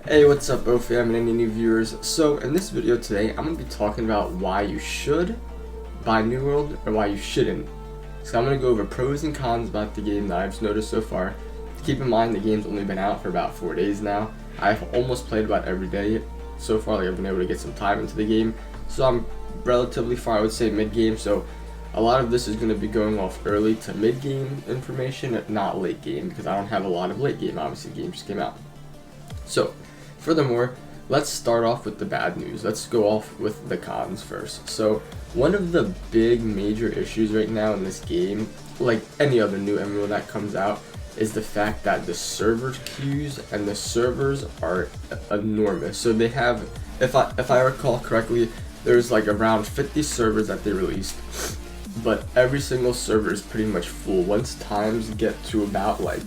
Hey, what's up, fam, and any new viewers? So in this video today, I'm going to be talking about why you should buy New World or why you shouldn't. So I'm going to go over pros and cons about the game that I've noticed so far. Keep in mind the game's only been out for about 4 days now. I've almost played about every day so far. Like, I've been able to get some time into the game, so I'm relatively far, I would say mid-game. So a lot of this is going to be going off early to mid-game information, not late game, because I don't have a lot of late game. Obviously, the game just came out. So furthermore, let's start off with the bad news. Let's go off with the cons first. So one of the big major issues right now in this game, like any other new MMO that comes out, is the fact that the server queues and the servers are enormous. So they have, if I recall correctly, there's like around 50 servers that they released, but every single server is pretty much full. Once times get to about, like,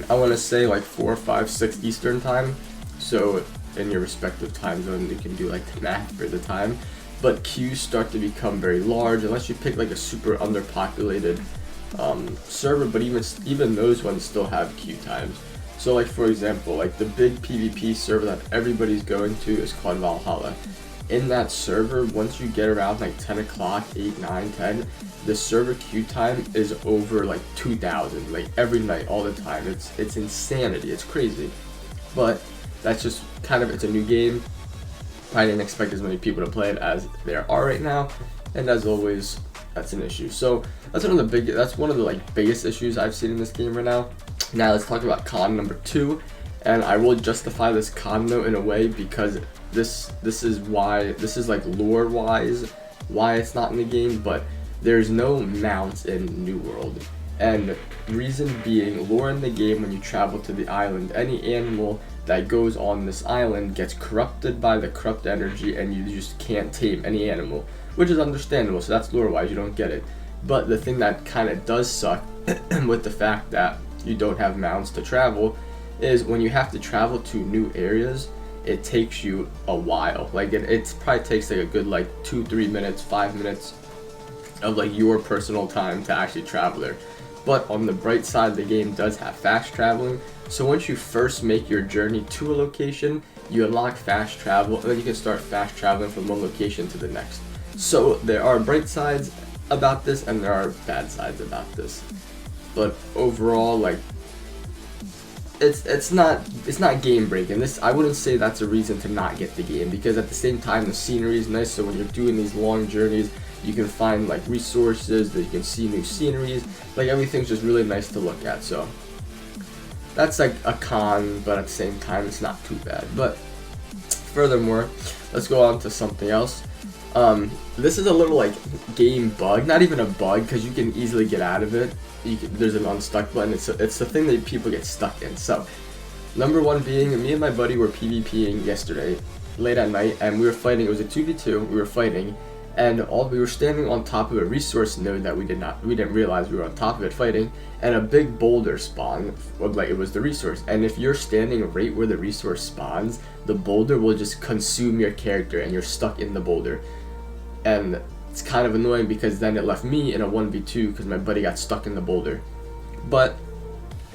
I want to say like 4, 5, 6 Eastern time, so in your respective time zone you can do like the math for the time, but queues start to become very large unless you pick like a super underpopulated server, but even those ones still have queue times. So like, for example, like the big PvP server that everybody's going to is called Valhalla. In that server, once you get around like 10 o'clock, 8, 9, 10, the server queue time is over like 2,000, like every night, all the time. It's insanity, it's crazy. But that's just kind of, it's a new game. I didn't expect as many people to play it as there are right now, and as always, that's an issue. So that's one of the like biggest issues I've seen in this game right now. Now let's talk about con number 2, and I will justify this con note in a way because this is like lore wise why it's not in the game, but there's no mounts in New World, and reason being, lore in the game, when you travel to the island, any animal that goes on this island gets corrupted by the corrupt energy, and you just can't tame any animal, which is understandable. So that's lore wise, you don't get it. But the thing that kind of does suck with the fact that you don't have mounts to travel is when you have to travel to new areas, it takes you a while. Like it probably takes like a good like 2, 3 minutes, 5 minutes of like your personal time to actually travel there. But on the bright side, the game does have fast traveling. So once you first make your journey to a location, you unlock fast travel, and then you can start fast traveling from one location to the next. So there are bright sides about this and there are bad sides about this. But overall, like, it's not game breaking. This, I wouldn't say that's a reason to not get the game, because at the same time the scenery is nice. So when you're doing these long journeys, you can find like resources, that you can see new sceneries, like everything's just really nice to look at. So that's like a con, but at the same time it's not too bad. But furthermore, let's go on to something else. This is a little like game bug, not even a bug, because you can easily get out of it. There's an unstuck button. It's the thing that people get stuck in. So number one being, me and my buddy were PvPing yesterday late at night, and we were fighting. It was a 2v2. We were fighting, and we were standing on top of a resource node that we didn't realize we were on top of it fighting, and a big boulder spawned, like it was the resource. And if you're standing right where the resource spawns, the boulder will just consume your character and you're stuck in the boulder. And it's kind of annoying because then it left me in a 1v2 because my buddy got stuck in the boulder. But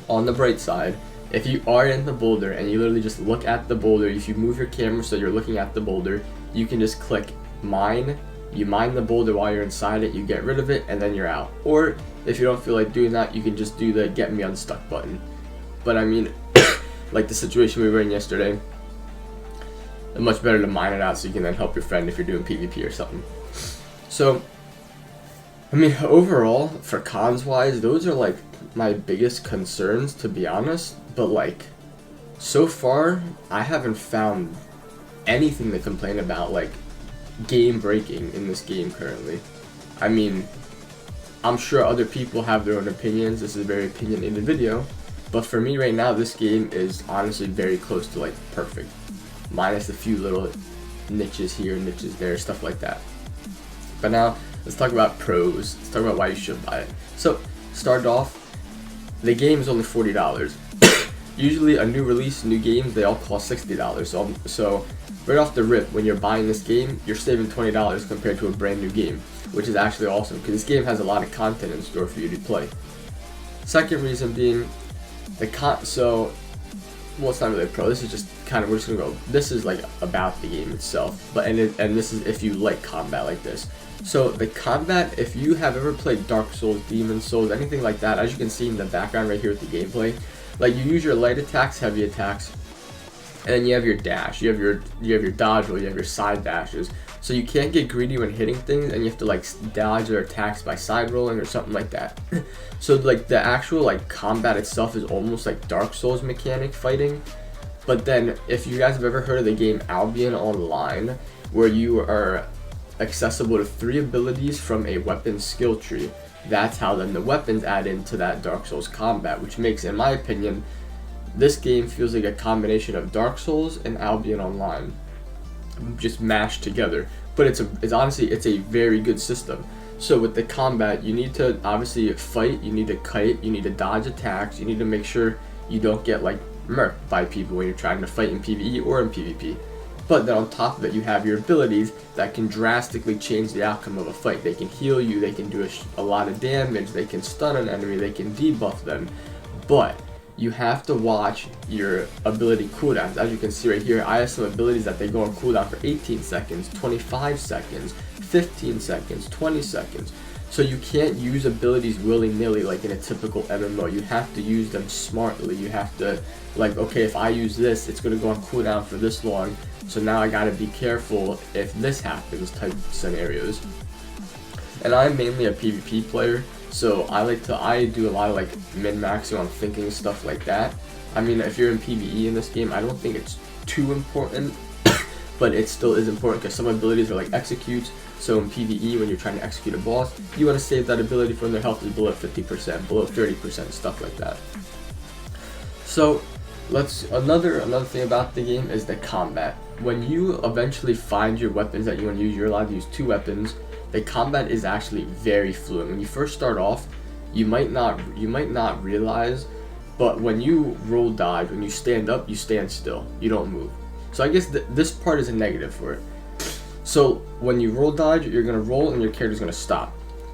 on the bright side, if you are in the boulder and you literally just look at the boulder, if you move your camera so you're looking at the boulder, you can just click mine. You mine the boulder while you're inside it, you get rid of it, and then you're out. Or if you don't feel like doing that, you can just do the get me unstuck button. But I mean, like the situation we were in yesterday, it's much better to mine it out so you can then help your friend if you're doing PvP or something. So, I mean, overall, for cons wise, those are like my biggest concerns, to be honest. But like, so far, I haven't found anything to complain about, like game breaking in this game currently. I mean, I'm sure other people have their own opinions. This is a very opinionated video, but for me right now, this game is honestly very close to like perfect, minus a few little niches here, niches there, stuff like that. But now let's talk about pros. Let's talk about why you should buy it. So start off, the game is only $40. Usually a new release, new games, they all cost $60. So right off the rip, when you're buying this game, you're saving $20 compared to a brand new game, which is actually awesome because this game has a lot of content in store for you to play. Second reason being, well, it's not really a pro. This is just kind of, we're just gonna go. This is like about the game itself, but and this is if you like combat like this. So the combat, if you have ever played Dark Souls, Demon Souls, anything like that, as you can see in the background right here with the gameplay, like you use your light attacks, heavy attacks, and then you have your dash, you have your dodge roll, you have your side dashes. So you can't get greedy when hitting things, and you have to like dodge their attacks by side rolling or something like that. So like the actual like combat itself is almost like Dark Souls mechanic fighting. But then if you guys have ever heard of the game Albion Online, where you are accessible to 3 abilities from a weapon skill tree, that's how then the weapons add into that Dark Souls combat, which makes, in my opinion, this game feels like a combination of Dark Souls and Albion Online, just mashed together. But it's honestly a very good system. So with the combat, you need to obviously fight, you need to kite, you need to dodge attacks, you need to make sure you don't get like murked by people when you're trying to fight in PvE or in PvP. But then on top of it, you have your abilities that can drastically change the outcome of a fight. They can heal you, they can do a lot of damage, they can stun an enemy, they can debuff them. But you have to watch your ability cooldowns. As you can see right here, I have some abilities that they go on cooldown for 18 seconds, 25 seconds, 15 seconds, 20 seconds. So you can't use abilities willy-nilly like in a typical MMO. You have to use them smartly. You have to, like, okay, if I use this, it's going to go on cooldown for this long. So now I got to be careful if this happens type scenarios. And I'm mainly a PvP player. So I do a lot of like min-maxing on thinking, stuff like that. I mean, if you're in PvE in this game, I don't think it's too important, but it still is important because some abilities are like executes. So in PvE, when you're trying to execute a boss, you want to save that ability from their health is below 50%, below 30%, stuff like that. So another thing about the game is the combat. When you eventually find your weapons that you want to use, you're allowed to use 2 weapons. The combat is actually very fluid. When you first start off, you might not realize, but when you roll dodge, when you stand up, you stand still. You don't move. So I guess this part is a negative for it. So when you roll dodge, you're gonna roll and your character's gonna stop.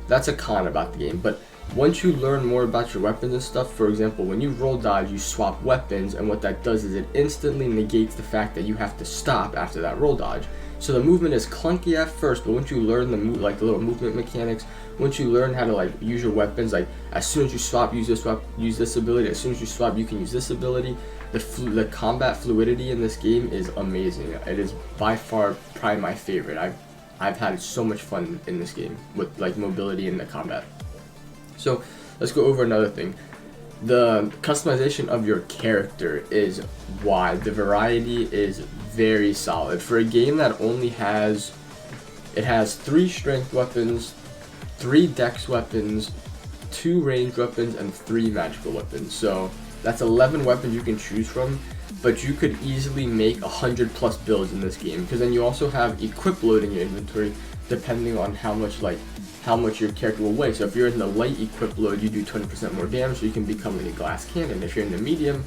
That's a con about the game. But once you learn more about your weapons and stuff, for example, when you roll dodge, you swap weapons, and what that does is it instantly negates the fact that you have to stop after that roll dodge. So the movement is clunky at first, but once you learn the little movement mechanics, once you learn how to like use your weapons, like as soon as you swap, use this ability. As soon as you swap, you can use this ability. The combat fluidity in this game is amazing. It is by far probably my favorite. I've had so much fun in this game with like mobility in the combat. So let's go over another thing. The customization of your character is wide. The variety is very solid. For a game that only has 3 strength weapons, 3 dex weapons, 2 ranged weapons, and 3 magical weapons. So that's 11 weapons you can choose from, but you could easily make 100+ builds in this game, because then you also have equip load in your inventory depending on how much your character will weigh. So if you're in the light equip load, you do 20% more damage, so you can become like a glass cannon. If you're in the medium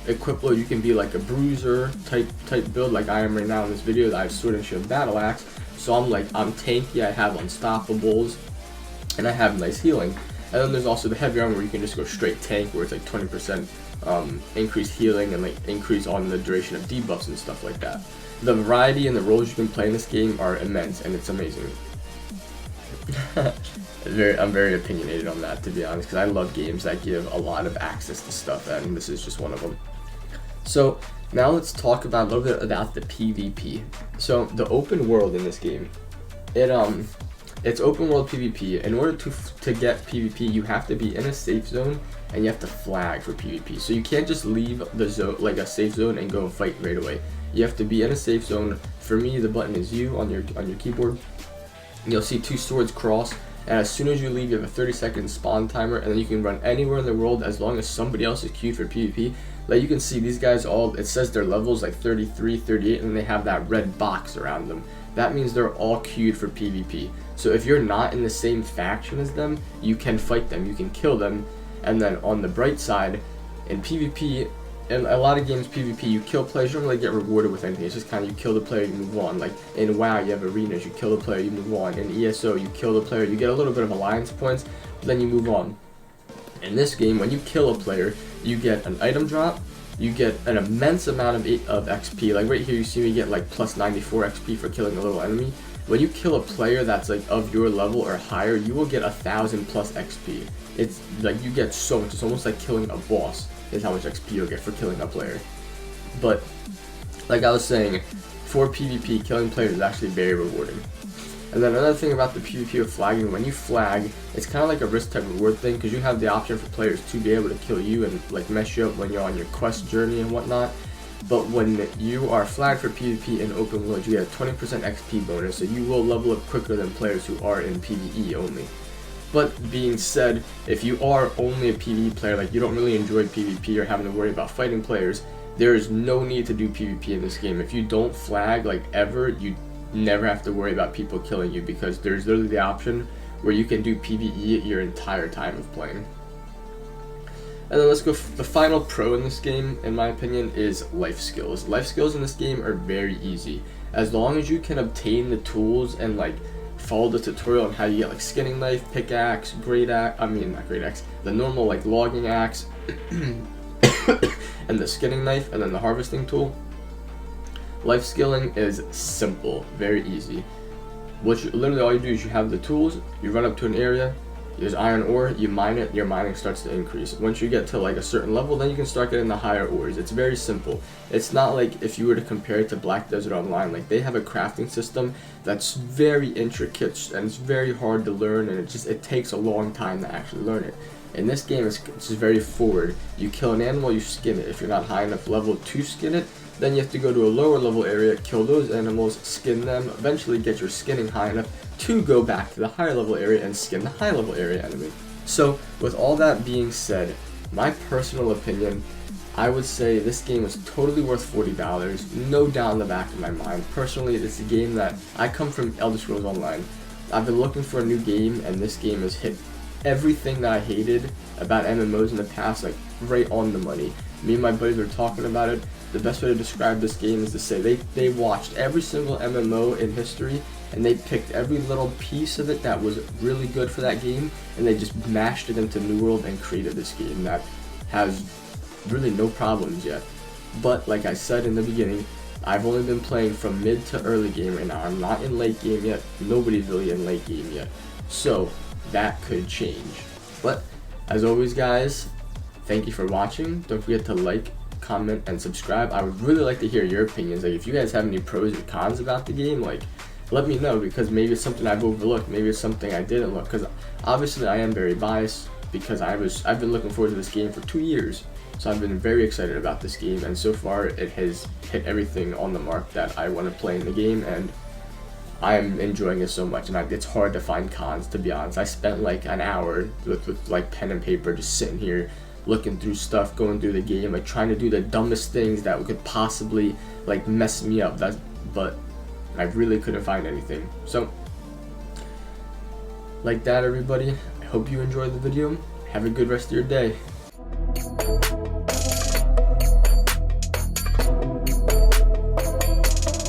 equip load, you can be like a bruiser type build, like I am right now in this video. I have sword and shield battle axe, so I'm tanky, I have unstoppables, and I have nice healing. And then there's also the heavy armor where you can just go straight tank, where it's like 20% increased healing and like increase on the duration of debuffs and stuff like that. The variety and the roles you can play in this game are immense, and it's amazing. I'm very opinionated on that, to be honest, because I love games that give a lot of access to stuff, and this is just one of them. So now let's talk about a little bit about the PvP. So the open world in this game, it's open world PvP. In order to get PvP, you have to be in a safe zone, and you have to flag for PvP. So you can't just leave the zone, like a safe zone, and go fight right away. You have to be in a safe zone. For me, the button is U on your keyboard. You'll see 2 swords cross, and as soon as you leave, you have a 30-second spawn timer, and then you can run anywhere in the world as long as somebody else is queued for PvP. Like you can see, these guys it says their levels like 33, 38, and they have that red box around them. That means they're all queued for PvP. So if you're not in the same faction as them, you can fight them, you can kill them. And then on the bright side, in PvP, in a lot of games PvP, you kill players, you don't really get rewarded with anything. It's just kind of you kill the player, you move on. Like in WoW, you have arenas, you kill the player, you move on. In ESO, you kill the player, you get a little bit of alliance points, but then you move on. In this game, when you kill a player, you get an item drop, you get an immense amount of XP. Like right here, you see me get like plus 94 XP for killing a little enemy. When you kill a player that's like of your level or higher, you will get 1,000 plus XP. It's like you get so much. It's almost like killing a boss is how much XP you'll get for killing a player. But like I was saying, for PvP, killing players is actually very rewarding. And then another thing about the PvP of flagging, when you flag, it's kind of like a risk type reward thing, because you have the option for players to be able to kill you and like mess you up when you're on your quest journey and whatnot. But when you are flagged for PvP in open world, you get a 20% XP bonus, so you will level up quicker than players who are in PvE only. But being said, if you are only a PvE player, like you don't really enjoy PvP or having to worry about fighting players, there is no need to do PvP in this game. If you don't flag like ever, you never have to worry about people killing you, because there's literally the option where you can do PvE your entire time of playing. And then let's go, the final pro in this game, in my opinion, is life skills. Life skills in this game are very easy. As long as you can obtain the tools and like follow the tutorial on how you get like skinning knife, pickaxe, the normal like logging axe, and the skinning knife, and then the harvesting tool. Life skilling is simple, very easy. Literally all you do is you have the tools, you run up to an area, there's iron ore, you mine it, your mining starts to increase. Once you get to like a certain level, then you can start getting the higher ores. It's very simple. It's not like if you were to compare it to Black Desert Online, like they have a crafting system that's very intricate and it's very hard to learn, and it takes a long time to actually learn it. In this game, it's just very forward. You kill an animal, you skin it. If you're not high enough level to skin it, then you have to go to a lower level area, kill those animals, skin them, eventually get your skinning high enough to go back to the higher level area and skin the high level area enemy. So with all that being said, my personal opinion, I would say this game is totally worth $40, no doubt in the back of my mind. Personally, it's a game that I come from Elder Scrolls Online. I've been looking for a new game, and this game has hit everything that I hated about MMOs in the past, like right on the money. Me and my buddies were talking about it. The best way to describe this game is to say they watched every single MMO in history, and they picked every little piece of it that was really good for that game, and they just mashed it into New World and created this game that has really no problems yet. But like I said in the beginning, I've only been playing from mid to early game right now. I'm not in late game yet. Nobody's really in late game yet. So that could change. But as always, guys, thank you for watching. Don't forget to like, comment, and subscribe. I would really like to hear your opinions. Like if you guys have any pros and cons about the game, like let me know, because maybe it's something I've overlooked, maybe it's something I didn't look, because obviously I am very biased, because I've been looking forward to this game for 2 years. So I've been very excited about this game, and so far it has hit everything on the mark that I want to play in the game, and I'm enjoying it so much. And it's hard to find cons, to be honest. I spent like an hour with like pen and paper just sitting here looking through stuff, going through the game, like trying to do the dumbest things that could possibly like mess me up. But I really couldn't find anything. So like that, everybody, I hope you enjoyed the video. Have a good rest of your day.